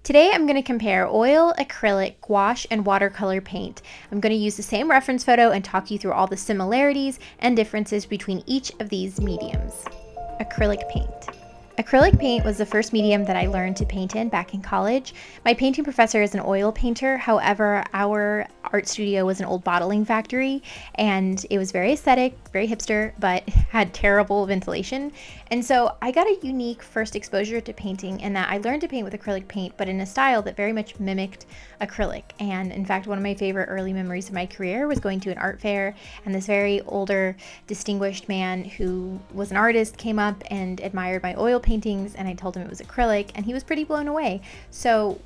Today I'm going to compare oil, acrylic, gouache, and watercolor paint. I'm going to use the same reference photo and talk you through all the similarities and differences between each of these mediums. Acrylic paint. Acrylic paint was the first medium that I learned to paint in back in college. My painting professor is an oil painter. However, our art studio was an old bottling factory and it was very aesthetic, very hipster, but had terrible ventilation. And so I got a unique first exposure to painting in that I learned to paint with acrylic paint, but in a style that very much mimicked acrylic. And in fact, one of my favorite early memories of my career was going to an art fair, and this very older, distinguished man who was an artist came up and admired my oil paintings, and I told him it was acrylic, and he was pretty blown away. So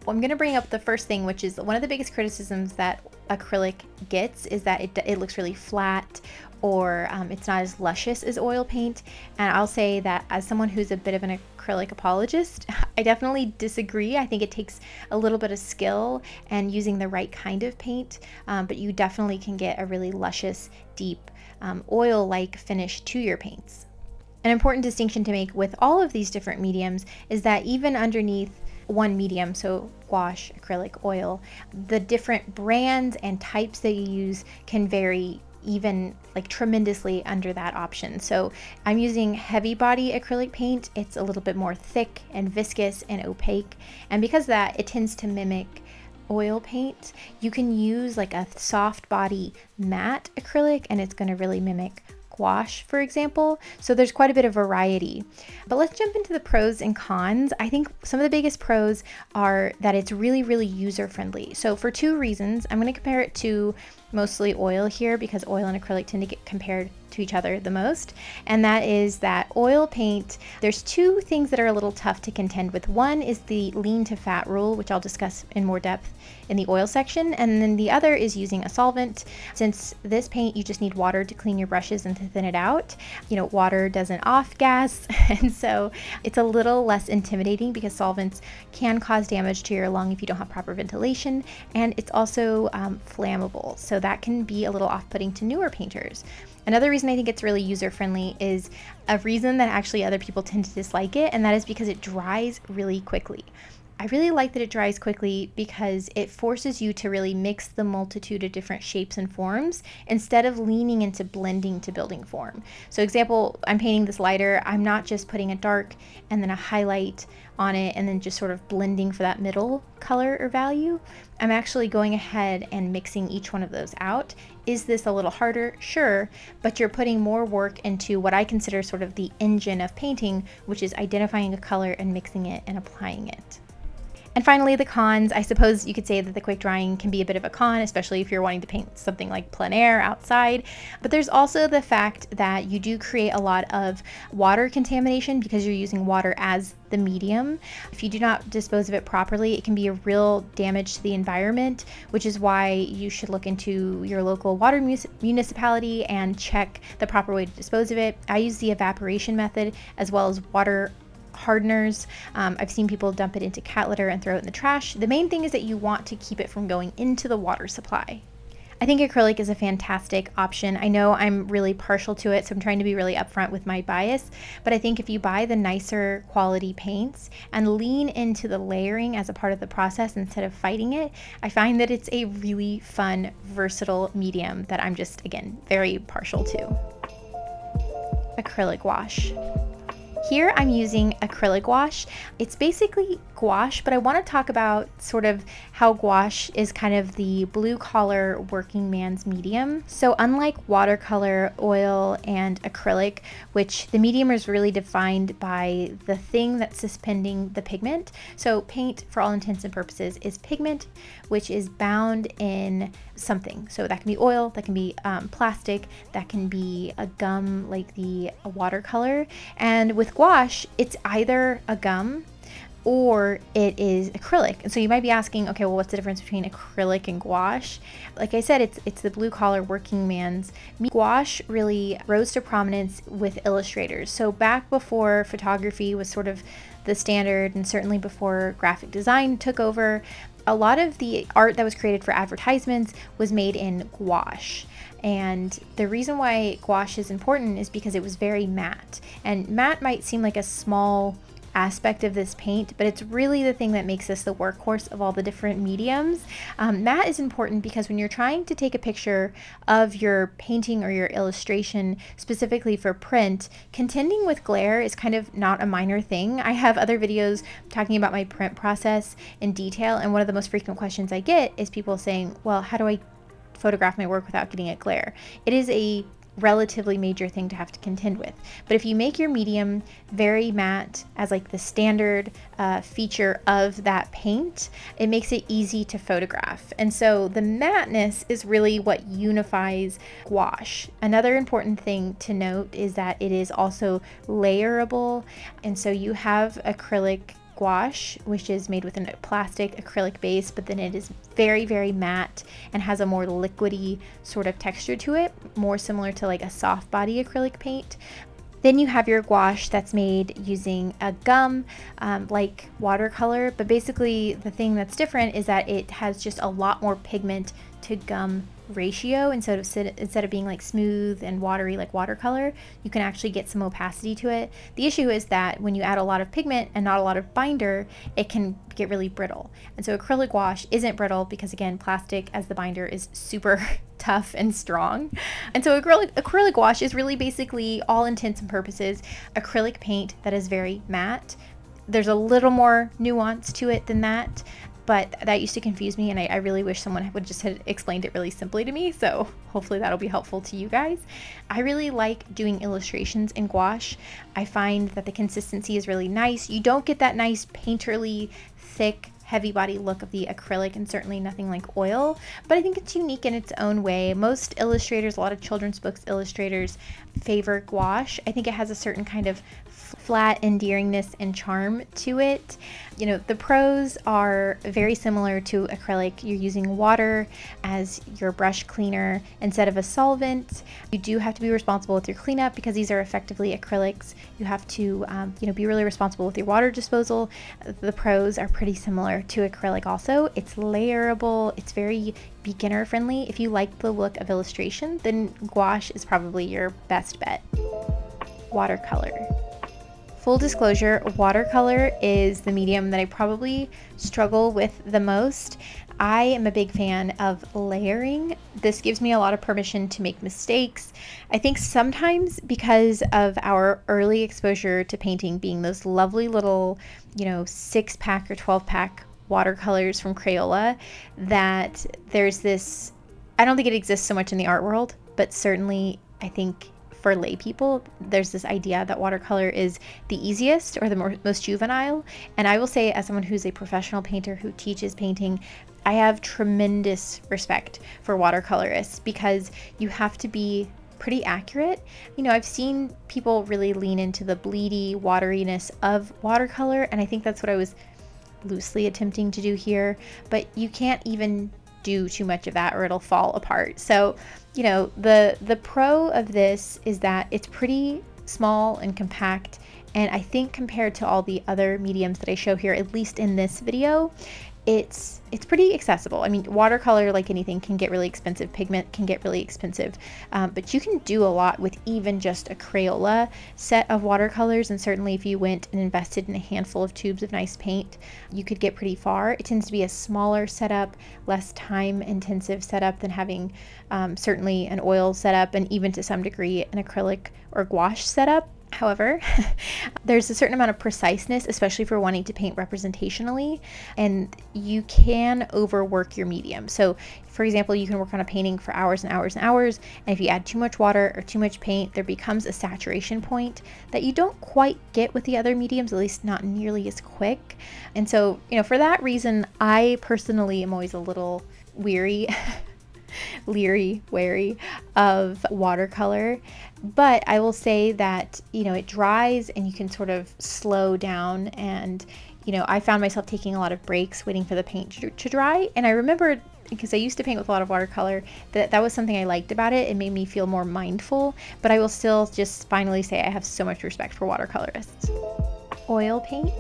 I'm going to bring up the first thing, which is one of the biggest criticisms that acrylic gets is that it looks really flat, or it's not as luscious as oil paint. And I'll say that as someone who's a bit of an acrylic apologist, I definitely disagree. I think it takes a little bit of skill and using the right kind of paint, but you definitely can get a really luscious, deep, oil-like finish to your paints. An important distinction to make with all of these different mediums is that even underneath one medium, so gouache, acrylic, oil, the different brands and types that you use can vary even like tremendously under that option. So I'm using heavy body acrylic paint. It's a little bit more thick and viscous and opaque, and because of that, it tends to mimic oil paint. You can use like a soft body matte acrylic and it's going to really mimic gouache, for example. So there's quite a bit of variety. But let's jump into the pros and cons. I think some of the biggest pros are that it's really, really user friendly. So for two reasons, I'm going to compare it to mostly oil here because oil and acrylic tend to get compared to each other the most. And that is that oil paint, there's two things that are a little tough to contend with. One is the lean to fat rule, which I'll discuss in more depth in the oil section. And then the other is using a solvent. Since this paint, you just need water to clean your brushes and to thin it out. You know, water doesn't off gas. And so it's a little less intimidating because solvents can cause damage to your lung if you don't have proper ventilation. And it's also flammable. So that can be a little off-putting to newer painters. Another reason I think it's really user-friendly is a reason that actually other people tend to dislike it, and that is because it dries really quickly. I really like that it dries quickly because it forces you to really mix the multitude of different shapes and forms instead of leaning into blending to building form. So example, I'm painting this lighter. I'm not just putting a dark and then a highlight on it and then just sort of blending for that middle color or value. I'm actually going ahead and mixing each one of those out. Is this a little harder? Sure, but you're putting more work into what I consider sort of the engine of painting, which is identifying a color and mixing it and applying it. And finally, the cons. I suppose you could say that the quick drying can be a bit of a con, especially if you're wanting to paint something like plein air outside. But there's also the fact that you do create a lot of water contamination because you're using water as the medium. If you do not dispose of it properly, it can be a real damage to the environment, which is why you should look into your local water municipality and check the proper way to dispose of it. I use the evaporation method as well as water hardeners. I've seen people dump it into cat litter and throw it in the trash. The main thing is that you want to keep it from going into the water supply. I think acrylic is a fantastic option. I know I'm really partial to it, so I'm trying to be really upfront with my bias, but I think if you buy the nicer quality paints and lean into the layering as a part of the process instead of fighting it, I find that it's a really fun, versatile medium that I'm just, again, very partial to. Acrylic gouache. Here I'm using acrylic gouache. It's basically gouache, but I want to talk about sort of how gouache is kind of the blue-collar working man's medium. So unlike watercolor, oil, and acrylic, which the medium is really defined by the thing that's suspending the pigment. So paint, for all intents and purposes, is pigment, which is bound in something. So that can be oil, that can be plastic, that can be a gum like the watercolor. And with gouache, it's either a gum or it is acrylic. And so you might be asking, okay, well, what's the difference between acrylic and gouache? Like I said, it's the blue collar working man's. Gouache really rose to prominence with illustrators. So back before photography was sort of the standard, and certainly before graphic design took over, a lot of the art that was created for advertisements was made in gouache. And the reason why gouache is important is because it was very matte. And matte might seem like a small aspect of this paint, but it's really the thing that makes this the workhorse of all the different mediums. Matte is important because when you're trying to take a picture of your painting or your illustration, specifically for print, contending with glare is kind of not a minor thing. I have other videos talking about my print process in detail, and one of the most frequent questions I get is people saying, well, how do I photograph my work without getting a glare? It is a relatively major thing to have to contend with. But if you make your medium very matte as like the standard feature of that paint, it makes it easy to photograph. And so the matteness is really what unifies gouache. Another important thing to note is that it is also layerable. And so you have acrylic gouache, which is made with a plastic acrylic base, but then it is very, very matte and has a more liquidy sort of texture to it, more similar to like a soft body acrylic paint. Then you have your gouache that's made using a gum, like watercolor, but basically the thing that's different is that it has just a lot more pigment to gum ratio. Instead of being like smooth and watery like watercolor, you can actually get some opacity to it. The issue is that when you add a lot of pigment and not a lot of binder, it can get really brittle. And so acrylic gouache isn't brittle because, again, plastic as the binder is super tough and strong. And so acrylic gouache is really basically, all intents and purposes, acrylic paint that is very matte. There's a little more nuance to it than that, but that used to confuse me, and I really wish someone would just have explained it really simply to me, so hopefully that'll be helpful to you guys. I really like doing illustrations in gouache. I find that the consistency is really nice. You don't get that nice painterly, thick, heavy body look of the acrylic, and certainly nothing like oil, but I think it's unique in its own way. Most illustrators, a lot of children's books illustrators, favor gouache. I think it has a certain kind of flat endearingness and charm to it. You know, the pros are very similar to acrylic. You're using water as your brush cleaner instead of a solvent. You do have to be responsible with your cleanup because these are effectively acrylics. You have to, be really responsible with your water disposal. The pros are pretty similar to acrylic also. It's layerable. It's very beginner friendly. If you like the look of illustration, then gouache is probably your best bet. Watercolor. Full disclosure, watercolor is the medium that I probably struggle with the most. I am a big fan of layering. This gives me a lot of permission to make mistakes. I think sometimes because of our early exposure to painting being those lovely little, 6-pack or 12-pack watercolors from Crayola, that there's this, I don't think it exists so much in the art world, but certainly I think for lay people, there's this idea that watercolor is the easiest or the most juvenile. And I will say, as someone who's a professional painter who teaches painting, I have tremendous respect for watercolorists because you have to be pretty accurate. I've seen people really lean into the bleedy wateriness of watercolor, and I think that's what I was loosely attempting to do here, but you can't even do too much of that or it'll fall apart. So, the pro of this is that it's pretty small and compact, and I think compared to all the other mediums that I show here, at least in this video, it's pretty accessible. I mean, watercolor, like anything, can get really expensive. Pigment can get really expensive, but you can do a lot with even just a Crayola set of watercolors, and certainly if you went and invested in a handful of tubes of nice paint, you could get pretty far. It tends to be a smaller setup, less time intensive setup than having certainly an oil setup, and even to some degree an acrylic or gouache setup. However, there's a certain amount of preciseness, especially for wanting to paint representationally, and you can overwork your medium. So, for example, you can work on a painting for hours and hours and hours, and if you add too much water or too much paint, there becomes a saturation point that you don't quite get with the other mediums, at least not nearly as quick. And so, for that reason, I personally am always a little wary of watercolor, but I will say that it dries and you can sort of slow down, and I found myself taking a lot of breaks waiting for the paint to dry. And I remembered, because I used to paint with a lot of watercolor, that was something I liked about it. It made me feel more mindful. But I will still just finally say I have so much respect for watercolorists. Oil paint.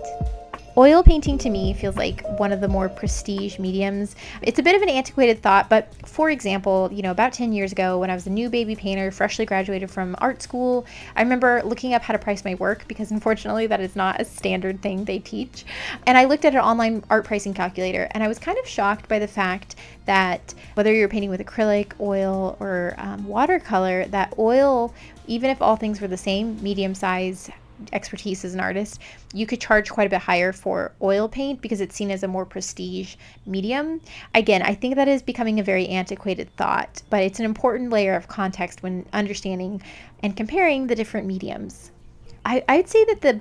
Oil painting to me feels like one of the more prestige mediums. It's a bit of an antiquated thought, but for example, about 10 years ago when I was a new baby painter, freshly graduated from art school, I remember looking up how to price my work because unfortunately that is not a standard thing they teach. And I looked at an online art pricing calculator and I was kind of shocked by the fact that whether you're painting with acrylic, oil, or watercolor, that oil, even if all things were the same, medium size, expertise as an artist, you could charge quite a bit higher for oil paint because it's seen as a more prestige medium. Again, I think that is becoming a very antiquated thought, but it's an important layer of context when understanding and comparing the different mediums. I'd say that the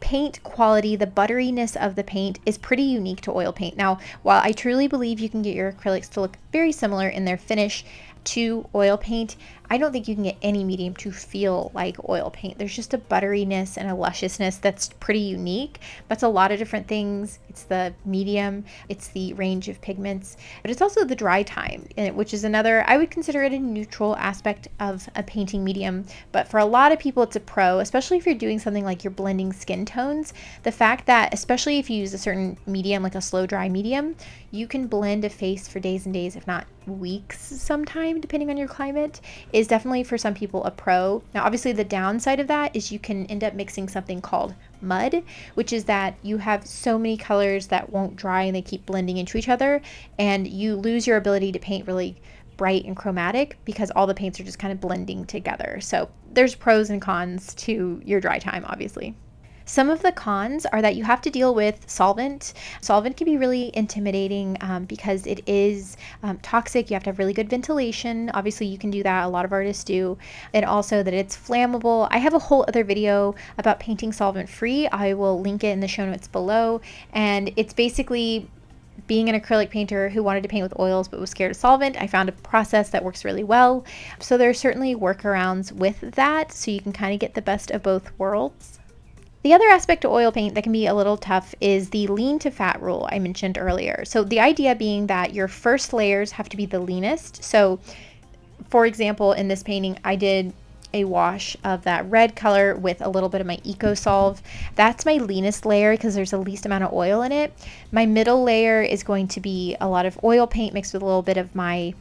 paint quality, the butteriness of the paint is pretty unique to oil paint. Now, while I truly believe you can get your acrylics to look very similar in their finish to oil paint, I don't think you can get any medium to feel like oil paint. There's just a butteriness and a lusciousness that's pretty unique. That's a lot of different things. It's the medium, it's the range of pigments, but it's also the dry time, which is another, I would consider it a neutral aspect of a painting medium. But for a lot of people, it's a pro, especially if you're doing something like you're blending skin tones. The fact that, especially if you use a certain medium, like a slow dry medium, you can blend a face for days and days, if not weeks sometime, depending on your climate, is definitely for some people a pro. Now, obviously the downside of that is you can end up mixing something called mud, which is that you have so many colors that won't dry and they keep blending into each other, and you lose your ability to paint really bright and chromatic because all the paints are just kind of blending together. So there's pros and cons to your dry time, obviously. Some of the cons are that you have to deal with solvent. Solvent can be really intimidating because it is toxic. You have to have really good ventilation. Obviously, you can do that. A lot of artists do. And also that it's flammable. I have a whole other video about painting solvent free. I will link it in the show notes below. And it's basically being an acrylic painter who wanted to paint with oils but was scared of solvent. I found a process that works really well. So there are certainly workarounds with that, so you can kind of get the best of both worlds. The other aspect to oil paint that can be a little tough is the lean to fat rule I mentioned earlier. So the idea being that your first layers have to be the leanest. So for example, in this painting, I did a wash of that red color with a little bit of my Eco Solve. That's my leanest layer because there's the least amount of oil in it. My middle layer is going to be a lot of oil paint mixed with a little bit of my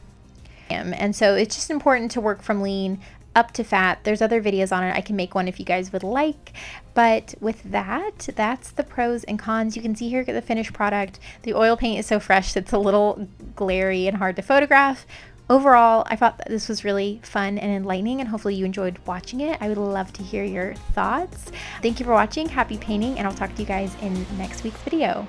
and so it's just important to work from lean up to fat. There's other videos on it. I can make one if you guys would like. But with that, that's the pros and cons. You can see here the finished product. The oil paint is so fresh, it's a little glary and hard to photograph. Overall, I thought that this was really fun and enlightening, and hopefully you enjoyed watching it. I would love to hear your thoughts. Thank you for watching. Happy painting, and I'll talk to you guys in next week's video.